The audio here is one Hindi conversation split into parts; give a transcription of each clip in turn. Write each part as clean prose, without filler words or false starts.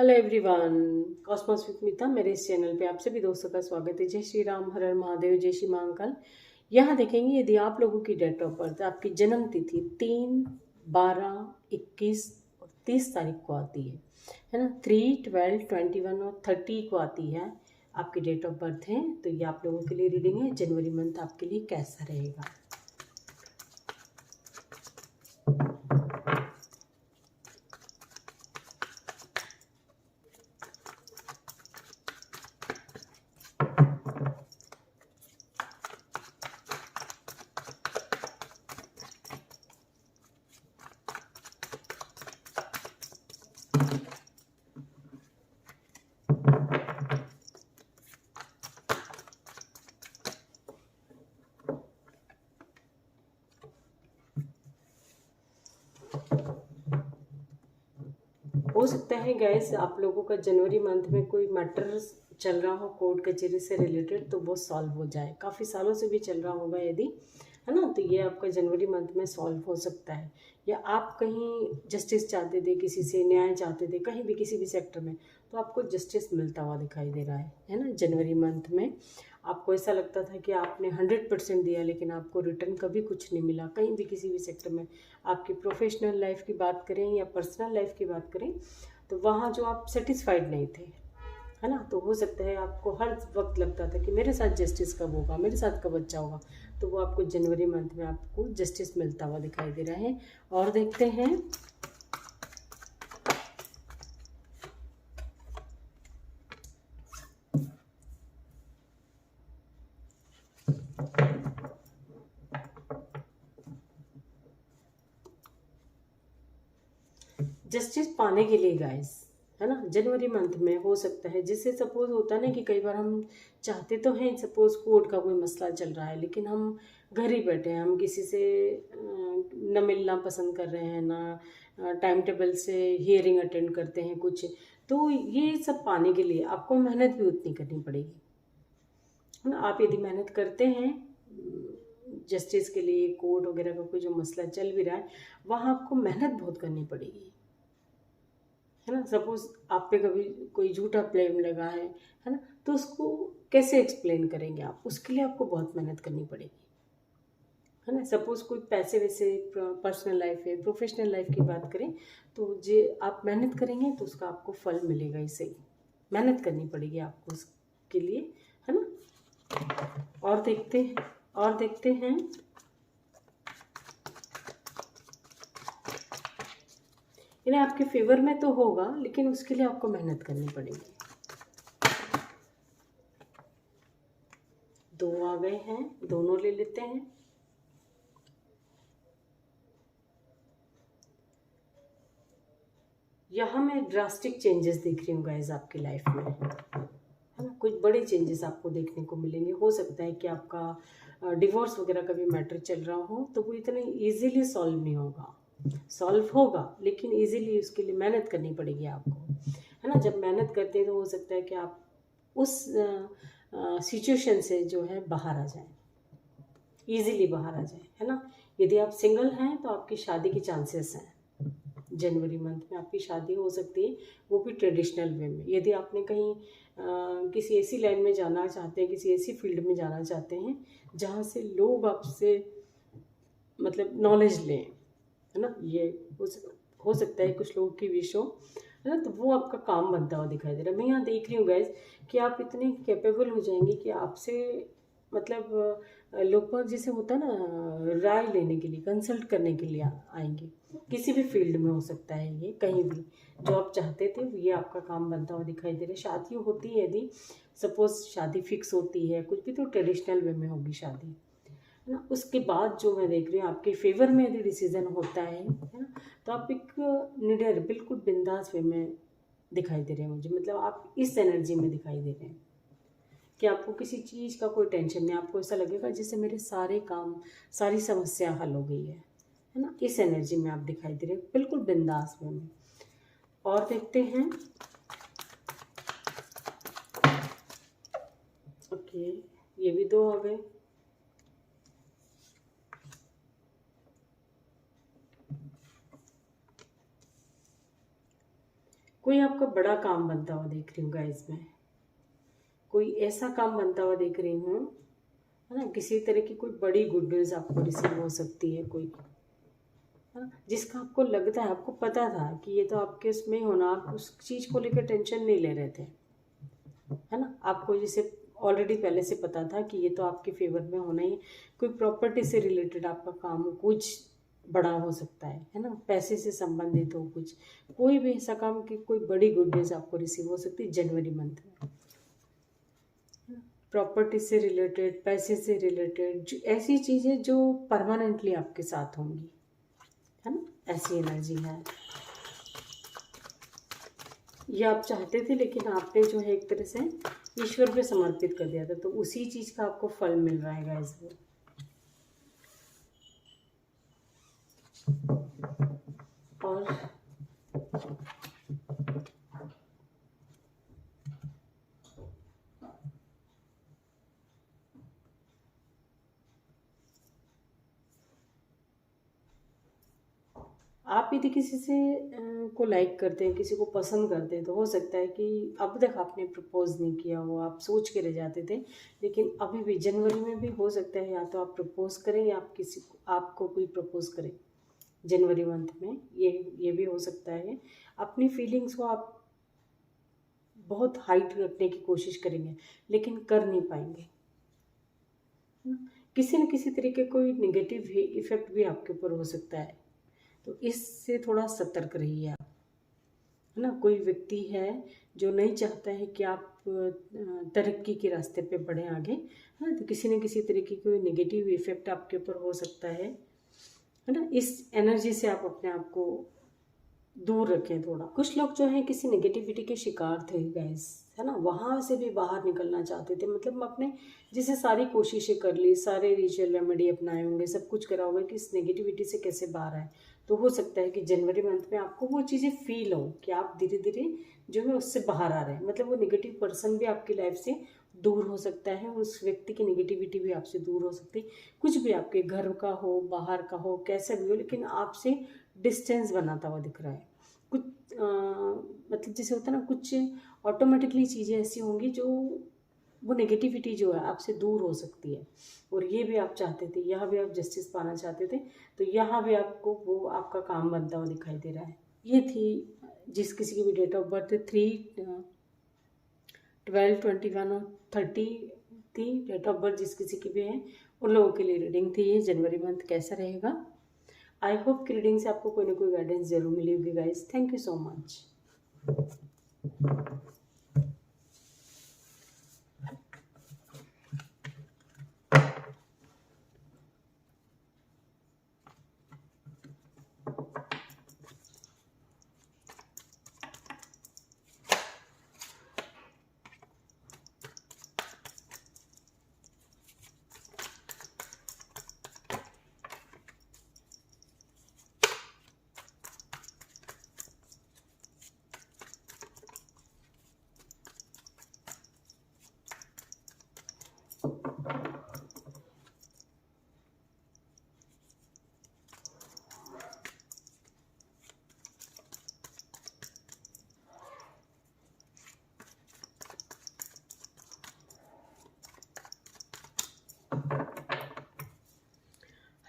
हेलो एवरीवन, कॉस्मोस विद मीता मेरे इस चैनल पे आप सभी दोस्तों का स्वागत है। जय श्री राम, हर हर महादेव, जय श्री महाकाल। यहाँ देखेंगे यदि आप लोगों की डेट ऑफ बर्थ, आपकी जन्म तिथि 3, 12, 21 और 30 तारीख को आती है ना। 3, 12, 21 और 30 को आती है, आपकी डेट ऑफ बर्थ है। तो ये आप लोगों के लिए रीडिंग है। जनवरी मंथ आपके लिए कैसा रहेगा। हो सकता है गैस आप लोगों का जनवरी मंथ में कोई मैटर चल रहा हो कोर्ट कचहरी से रिलेटेड, तो वो सॉल्व हो जाए। काफ़ी सालों से भी चल रहा होगा यदि, है ना, तो ये आपका जनवरी मंथ में सॉल्व हो सकता है। या आप कहीं जस्टिस चाहते थे, किसी से न्याय चाहते थे, कहीं भी किसी भी सेक्टर में, तो आपको जस्टिस मिलता हुआ दिखाई दे रहा है ना। जनवरी मंथ में आपको ऐसा लगता था कि आपने 100% दिया, लेकिन आपको रिटर्न कभी कुछ नहीं मिला, कहीं भी किसी भी सेक्टर में। आपकी प्रोफेशनल लाइफ की बात करें या पर्सनल लाइफ की बात करें, तो वहाँ जो आप सेटिस्फाइड नहीं थे, है ना। तो हो सकता है आपको हर वक्त लगता था कि मेरे साथ जस्टिस कब होगा, मेरे साथ कब अच्छा होगा। तो वो आपको जनवरी मंथ में आपको जस्टिस मिलता हुआ दिखाई दे रहा है। और देखते हैं जस्टिस पाने के लिए गाइस, है ना, जनवरी मंथ में हो सकता है। जिससे सपोज होता है ना कि कई बार हम चाहते तो हैं, सपोज कोर्ट का कोई मसला चल रहा है, लेकिन हम घर ही बैठे हैं, हम किसी से न मिलना पसंद कर रहे हैं, ना टाइम टेबल से हियरिंग अटेंड करते हैं कुछ। तो ये सब पाने के लिए आपको मेहनत भी उतनी करनी पड़ेगी, है ना। आप यदि मेहनत करते हैं जस्टिस के लिए, कोर्ट वगैरह का कोई जो मसला चल भी रहा है, वहाँ आपको मेहनत बहुत करनी पड़ेगी, है ना। सपोज आप पे कभी कोई झूठा क्लेम लगा है ना, तो उसको कैसे एक्सप्लेन करेंगे आप, उसके लिए आपको बहुत मेहनत करनी पड़ेगी, है ना। सपोज कोई पैसे वैसे पर्सनल लाइफ है, प्रोफेशनल लाइफ की बात करें, तो जे आप मेहनत करेंगे तो उसका आपको फल मिलेगा ही सही। मेहनत करनी पड़ेगी आपको उसके लिए, है ना। और देखते हैं इन्हें आपके फेवर में तो होगा, लेकिन उसके लिए आपको मेहनत करनी पड़ेगी। 2 आ गए हैं, दोनों ले लेते हैं। यहाँ मैं ड्रास्टिक चेंजेस देख रही हूँ गाइज आपकी लाइफ में, है ना। कुछ बड़े चेंजेस आपको देखने को मिलेंगे। हो सकता है कि आपका डिवोर्स वगैरह का भी मैटर चल रहा हो, तो वो इतने इजीली सॉल्व नहीं होगा। सॉल्व होगा, लेकिन इजीली उसके लिए मेहनत करनी पड़ेगी आपको, है ना। जब मेहनत करते हैं तो हो सकता है कि आप उस सिचुएशन से जो है बाहर आ जाए, इजीली बाहर आ जाए, है ना। यदि आप सिंगल हैं तो आपकी शादी के चांसेस हैं। जनवरी मंथ में आपकी शादी हो सकती है, वो भी ट्रेडिशनल वे में। यदि आपने कहीं किसी ऐसी लाइन में जाना चाहते हैं, किसी ऐसी फील्ड में जाना चाहते हैं जहाँ से लोग आपसे मतलब नॉलेज लें, है ना, ये हो सकता है कुछ लोगों की विश हो, है ना। तो वो आपका काम बनता हुआ दिखाई दे रहा है। मैं यहाँ देख रही हूँ गैस कि आप इतने कैपेबल हो जाएंगे कि आपसे मतलब लोग जैसे होता है ना, राय लेने के लिए, कंसल्ट करने के लिए आएंगे। किसी भी फील्ड में हो सकता है, ये कहीं भी जो आप चाहते थे ये आपका काम बनता हुआ दिखाई दे रहा है। शादी होती है, यदि सपोज शादी फिक्स होती है कुछ भी, तो ट्रेडिशनल वे में होगी शादी, है ना। उसके बाद जो मैं देख रही हूँ आपके फेवर में यदि डिसीजन होता है ना, तो आप एक निडर, बिल्कुल बिंदास वे में दिखाई दे रहे हैं मुझे। मतलब आप इस एनर्जी में दिखाई दे रहे हैं कि आपको किसी चीज़ का कोई टेंशन नहीं। आपको ऐसा लगेगा जैसे मेरे सारे काम, सारी समस्या हल हो गई है ना। इस एनर्जी में आप दिखाई दे रहे हैं, बिल्कुल बिंदास वे में। और देखते हैं, ओके, ये भी 2 आ गए। कोई आपका बड़ा काम बनता हुआ देख रही हूँ गाइस मैं, कोई ऐसा काम बनता हुआ देख रही हूँ, है ना। किसी तरह की कोई बड़ी गुड न्यूज़ आपको रिसीव हो सकती है, कोई, है ना, जिसका आपको लगता है, आपको पता था कि ये तो आपके उसमें होना, आप उस चीज़ को लेकर टेंशन नहीं ले रहे थे, है ना। आपको जैसे ऑलरेडी पहले से पता था कि ये तो आपके फेवर में होना ही। कोई प्रॉपर्टी से रिलेटेड आपका काम हो, कुछ बड़ा हो सकता है ना, पैसे से संबंधित हो कुछ, कोई भी ऐसा काम कि कोई बड़ी गुड न्यूज़ आपको रिसीव हो सकती है जनवरी मंथ में। प्रॉपर्टी से रिलेटेड, पैसे से रिलेटेड, ऐसी चीज़ें जो परमानेंटली आपके साथ होंगी, है ना, ऐसी एनर्जी है। ये आप चाहते थे लेकिन आपने जो है एक तरह से ईश्वर पे समर्पित कर दिया था, तो उसी चीज़ का आपको फल मिल रहा है गाइस। और आप यदि किसी से को लाइक करते हैं, किसी को पसंद करते हैं, तो हो सकता है कि अब तक आपने प्रपोज नहीं किया हो, आप सोच के रह जाते थे, लेकिन अभी भी जनवरी में भी हो सकता है या तो आप प्रपोज करें या आप किसी को, आपको कोई प्रपोज करें जनवरी मंथ में। ये भी हो सकता है। अपनी फीलिंग्स को आप बहुत हाइट रखने की कोशिश करेंगे लेकिन कर नहीं पाएंगे, है ना। किसी न किसी तरीके कोई नेगेटिव इफेक्ट भी आपके ऊपर हो सकता है, तो इससे थोड़ा सतर्क रहिए आप, है ना। कोई व्यक्ति है जो नहीं चाहता है कि आप तरक्की के रास्ते पे बढ़ें आगे, है ना, तो किसी न किसी तरीके की कोई नेगेटिव इफेक्ट आपके ऊपर हो सकता है ना। इस एनर्जी से आप अपने आप को दूर रखें थोड़ा। कुछ लोग जो है किसी नेगेटिविटी के शिकार थे गाइस, है ना, वहाँ से भी बाहर निकलना चाहते थे, मतलब अपने जैसे सारी कोशिशें कर ली, सारे रिचुअल रेमेडी अपनाए होंगे, सब कुछ करा होगा कि इस नेगेटिविटी से कैसे बाहर आए। तो हो सकता है कि जनवरी मंथ में आपको वो चीज़ें फील हो कि आप धीरे धीरे जो है उससे बाहर आ रहे हैं, मतलब वो नेगेटिव पर्सन भी आपकी लाइफ से दूर हो सकता है, उस व्यक्ति की नेगेटिविटी भी आपसे दूर हो सकती है। कुछ भी आपके घर का हो, बाहर का हो, कैसा भी हो, लेकिन आपसे डिस्टेंस बनाता हुआ दिख रहा है। कुछ मतलब जैसे होता है ना, कुछ ऑटोमेटिकली चीज़ें ऐसी होंगी जो वो नेगेटिविटी जो है आपसे दूर हो सकती है। और ये भी आप चाहते थे, यहाँ भी आप जस्टिस पाना चाहते थे, तो यहाँ भी आपको वो आपका काम बनता हुआ दिखाई दे रहा है। ये थी जिस किसी की भी डेट ऑफ बर्थ 3, 12, 21 और 30 थी, डेट ऑफ बर्थ जिस किसी की भी है, उन लोगों के लिए रीडिंग थी ये जनवरी मंथ कैसा रहेगा। आई होप कि रीडिंग से आपको कोई ना कोई गाइडेंस जरूर मिली होगी guys. Thank you so much.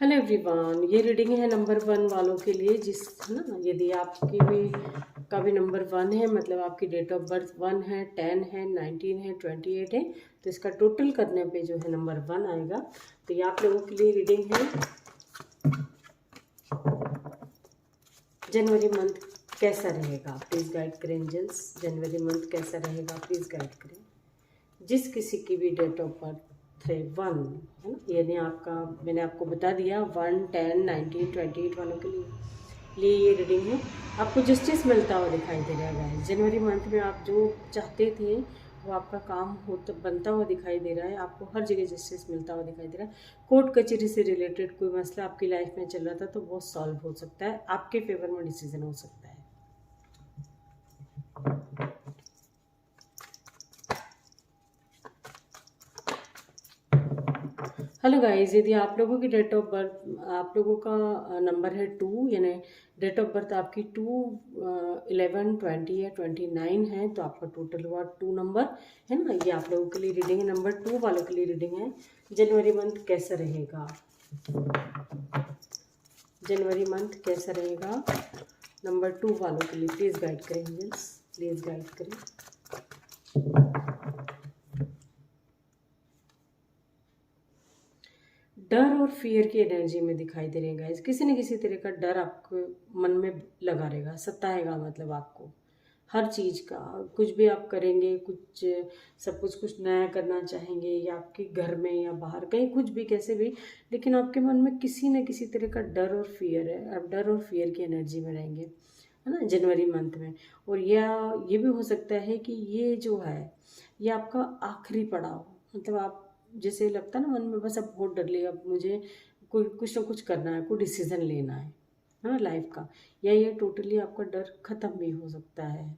Hello everyone, ये रीडिंग है नंबर 1 वालों के लिए, जिस, है ना, यदि आपकी भी का भी नंबर 1 है, मतलब आपकी डेट ऑफ बर्थ 1 है, 10 है, 19 है, 28 है, तो इसका टोटल करने पे जो है नंबर 1 आएगा। तो ये आप लोगों के लिए रीडिंग है जनवरी मंथ कैसा रहेगा, प्लीज़ गाइड करें एंजल्स। जनवरी मंथ कैसा रहेगा प्लीज़ गाइड करें। जिस किसी की भी डेट ऑफ बर्थ है 1, है ना, यानी आपका, मैंने आपको बता दिया 1, 10, 19, 28 वालों के लिए ये रीडिंग है। आपको जस्टिस मिलता हुआ दिखाई दे रहा है जनवरी मंथ में। आप जो चाहते थे वो आपका काम हो तो बनता हुआ दिखाई दे रहा है, आपको हर जगह जस्टिस मिलता हुआ दिखाई दे रहा है। कोर्ट कचहरी से रिलेटेड कोई मसला आपकी लाइफ में चल रहा था तो वो सॉल्व हो सकता है, आपके फेवर में डिसीजन हो सकता है। हेलो गाइस, यदि आप लोगों की डेट ऑफ बर्थ, आप लोगों का नंबर है 2, यानी डेट ऑफ बर्थ आपकी 2, 11, 20 या 29 है, तो आपका टोटल हुआ 2 नंबर, है ना। ये आप लोगों के लिए रीडिंग है, नंबर 2 वालों के लिए रीडिंग है। जनवरी मंथ कैसा रहेगा, जनवरी मंथ कैसा रहेगा नंबर 2 वालों के लिए, प्लीज़ गाइड करें एंजल्स, प्लीज़ गाइड करें। डर और फियर की एनर्जी में दिखाई दे रहे हैं गाइस। किसी न किसी तरह का डर आपको मन में लगा रहेगा, सताएगा, मतलब आपको हर चीज़ का। कुछ भी आप करेंगे, कुछ सब कुछ नया करना चाहेंगे, या आपके घर में या बाहर कहीं कुछ भी कैसे भी, लेकिन आपके मन में किसी न किसी तरह का डर और फियर है। आप डर और फियर की एनर्जी में रहेंगे, है ना, जनवरी मंथ में। और या ये भी हो सकता है कि ये जो है ये आपका आखिरी पड़ाव, मतलब आप जैसे लगता है ना मन में, बस अब बहुत डर लिया, अब मुझे कोई कुछ ना कुछ करना है, कोई डिसीजन लेना है ना लाइफ का, या ये टोटली आपका डर खत्म भी हो सकता है।